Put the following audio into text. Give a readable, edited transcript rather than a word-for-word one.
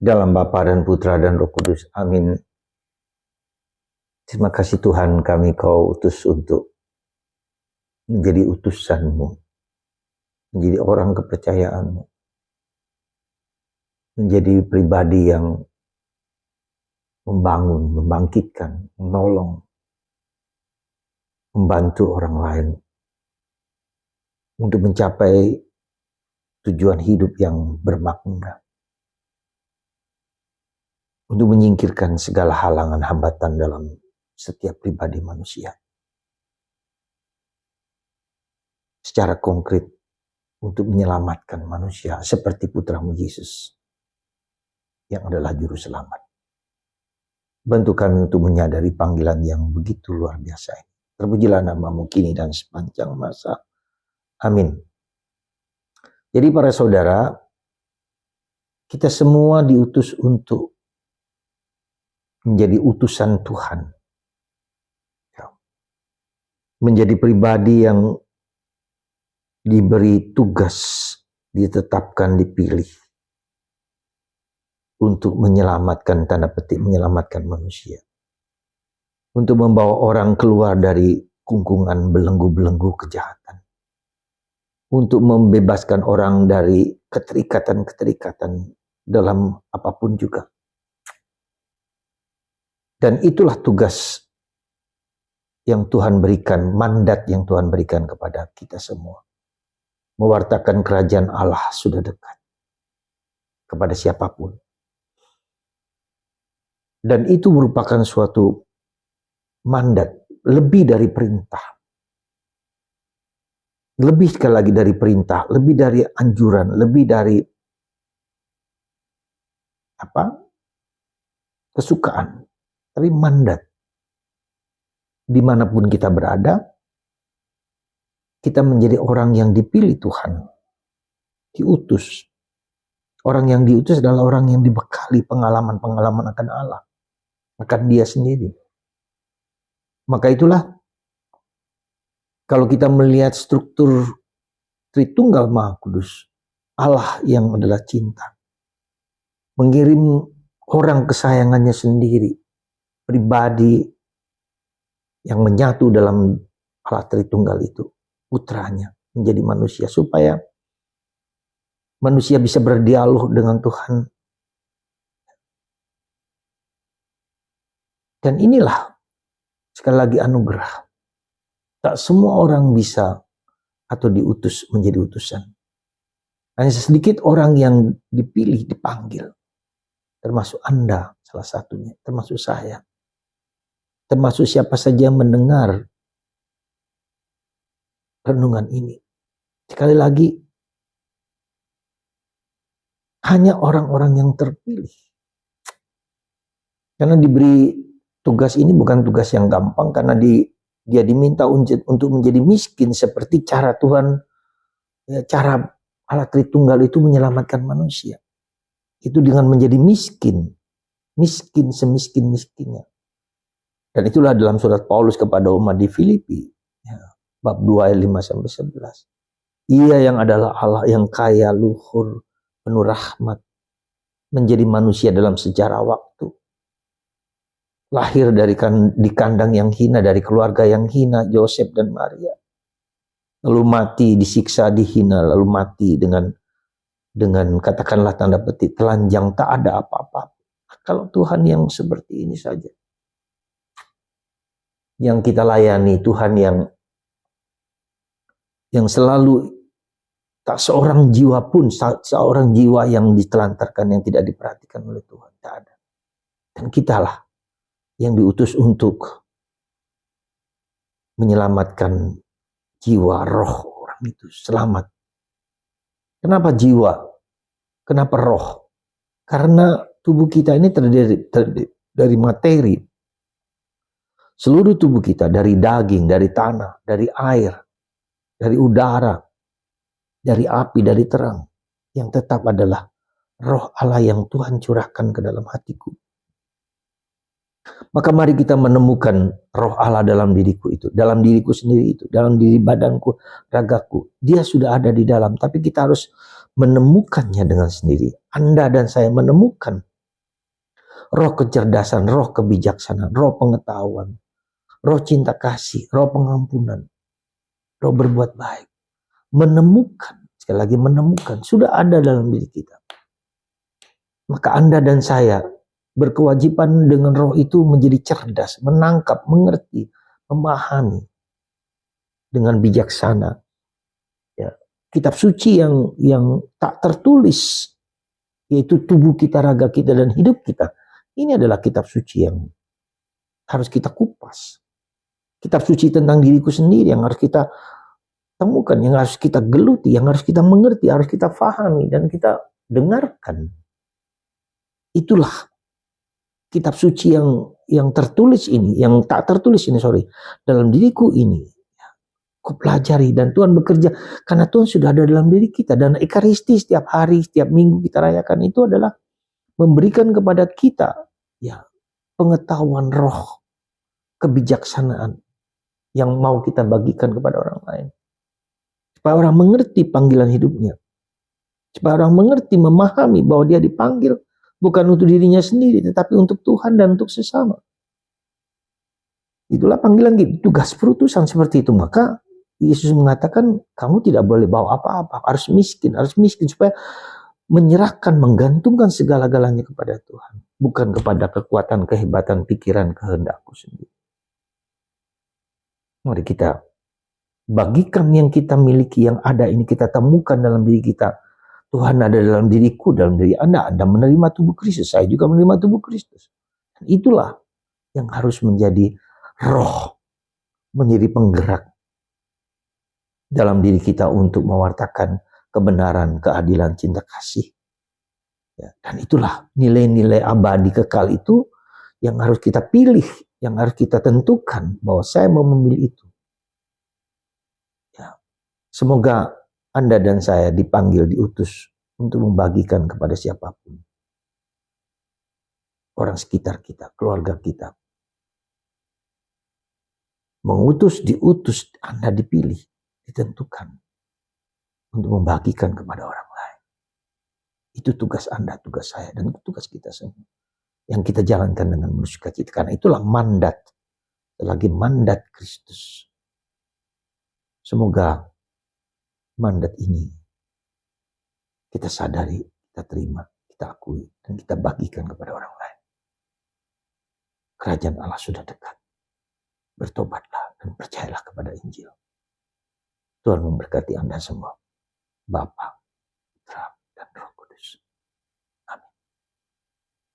Dalam Bapa dan Putra dan Roh Kudus. Amin. Terima kasih Tuhan, kami Kau utus untuk menjadi utusan-Mu, menjadi orang kepercayaan-Mu, menjadi pribadi yang membangun, membangkitkan, menolong, membantu orang lain untuk mencapai tujuan hidup yang bermakna, untuk menyingkirkan segala halangan hambatan dalam setiap pribadi manusia. Secara konkret untuk menyelamatkan manusia seperti putra-Mu Yesus yang adalah juru selamat. Bantu kami untuk menyadari panggilan yang begitu luar biasa ini. Terpujilah nama-Mu kini dan sepanjang masa. Amin. Jadi para saudara, kita semua diutus untuk menjadi utusan Tuhan. Menjadi pribadi yang diberi tugas, ditetapkan, dipilih untuk menyelamatkan, tanda petik menyelamatkan manusia. Untuk membawa orang keluar dari kungkungan belenggu-belenggu kejahatan. Untuk membebaskan orang dari keterikatan-keterikatan dalam apapun juga. Dan itulah tugas yang Tuhan berikan, mandat yang Tuhan berikan kepada kita semua. Mewartakan kerajaan Allah sudah dekat kepada siapapun. Dan itu merupakan suatu mandat, lebih dari perintah. Lebih sekali lagi dari perintah, lebih dari anjuran, lebih dari kesukaan, tapi mandat. Dimanapun kita berada, kita menjadi orang yang dipilih Tuhan, diutus. Orang yang diutus adalah orang yang dibekali pengalaman-pengalaman akan Allah, akan Dia sendiri. Maka itulah, kalau kita melihat struktur Tritunggal Maha Kudus, Allah yang adalah cinta, mengirim orang kesayangannya sendiri, pribadi yang menyatu dalam Allah Tritunggal itu, putranya menjadi manusia, supaya manusia bisa berdialog dengan Tuhan. Dan inilah sekali lagi anugerah. Tak semua orang bisa atau diutus menjadi utusan. Hanya sedikit orang yang dipilih, dipanggil. Termasuk Anda salah satunya, termasuk saya. Termasuk siapa saja yang mendengar renungan ini. Sekali lagi, hanya orang-orang yang terpilih. Karena diberi tugas ini bukan tugas yang gampang, karena dia diminta untuk menjadi miskin seperti cara Tuhan, cara Allah Tritunggal itu menyelamatkan manusia. Itu dengan menjadi miskin semiskin-miskinnya. Dan itulah dalam surat Paulus kepada umat di Filipi, bab 2 ayat 5-11. Ia yang adalah Allah yang kaya luhur, penuh rahmat, menjadi manusia dalam sejarah waktu. Lahir di kandang yang hina, dari keluarga yang hina, Yosef dan Maria. Lalu mati, disiksa, dihina, lalu mati dengan katakanlah tanda petik telanjang, tak ada apa-apa. Kalau Tuhan yang seperti ini saja yang kita layani, Tuhan yang selalu, tak seorang jiwa pun, seorang jiwa yang ditelantarkan, yang tidak diperhatikan oleh Tuhan, tak ada. Dan kitalah yang diutus untuk menyelamatkan jiwa, roh orang itu selamat. Kenapa jiwa? Kenapa roh? Karena tubuh kita ini terdiri dari materi. Seluruh tubuh kita, dari daging, dari tanah, dari air, dari udara, dari api, dari terang. Yang tetap adalah roh Allah yang Tuhan curahkan ke dalam hatiku. Maka mari kita menemukan roh Allah dalam diriku itu, dalam diriku sendiri itu, dalam diri badanku, ragaku. Dia sudah ada di dalam, tapi kita harus menemukannya dengan sendiri. Anda dan saya menemukan roh kecerdasan, roh kebijaksanaan, roh pengetahuan, roh cinta kasih, roh pengampunan, roh berbuat baik. Menemukan, sekali lagi menemukan, sudah ada dalam diri kita. Maka Anda dan saya berkewajiban dengan roh itu menjadi cerdas, menangkap, mengerti, memahami dengan bijaksana. Ya, kitab suci yang tak tertulis, yaitu tubuh kita, raga kita, dan hidup kita. Ini adalah kitab suci yang harus kita kupas. Kitab suci tentang diriku sendiri yang harus kita temukan, yang harus kita geluti, yang harus kita mengerti, harus kita fahami, dan kita dengarkan. Itulah kitab suci yang tertulis ini, yang tak tertulis ini, dalam diriku ini. Ku pelajari dan Tuhan bekerja karena Tuhan sudah ada dalam diri kita. Dan Ekaristi setiap hari, setiap minggu kita rayakan itu adalah memberikan kepada kita ya pengetahuan roh, kebijaksanaan yang mau kita bagikan kepada orang lain. Supaya orang mengerti panggilan hidupnya. Supaya orang mengerti, memahami bahwa dia dipanggil bukan untuk dirinya sendiri, tetapi untuk Tuhan dan untuk sesama. Itulah panggilan kita, tugas perutusan seperti itu. Maka Yesus mengatakan kamu tidak boleh bawa apa-apa, harus miskin supaya menyerahkan, menggantungkan segala-galanya kepada Tuhan, bukan kepada kekuatan, kehebatan, pikiran, kehendakku sendiri. Mari kita bagikan yang kita miliki, yang ada ini kita temukan dalam diri kita. Tuhan ada dalam diriku, dalam diri Anda menerima tubuh Kristus, saya juga menerima tubuh Kristus. Dan itulah yang harus menjadi roh, menjadi penggerak dalam diri kita untuk mewartakan kebenaran, keadilan, cinta kasih. Ya, dan itulah nilai-nilai abadi kekal itu yang harus kita pilih, yang harus kita tentukan bahwa saya mau memilih itu. Ya, semoga Anda dan saya dipanggil, diutus untuk membagikan kepada siapapun. Orang sekitar kita, keluarga kita. Mengutus, diutus, Anda dipilih, ditentukan untuk membagikan kepada orang lain. Itu tugas Anda, tugas saya, dan tugas kita semua. Yang kita jalankan dengan penuh sukacita. Karena itulah mandat, lagi mandat Kristus. Semoga mandat ini kita sadari, kita terima, kita akui, dan kita bagikan kepada orang lain. Kerajaan Allah sudah dekat. Bertobatlah dan percayalah kepada Injil. Tuhan memberkati Anda semua. Bapa,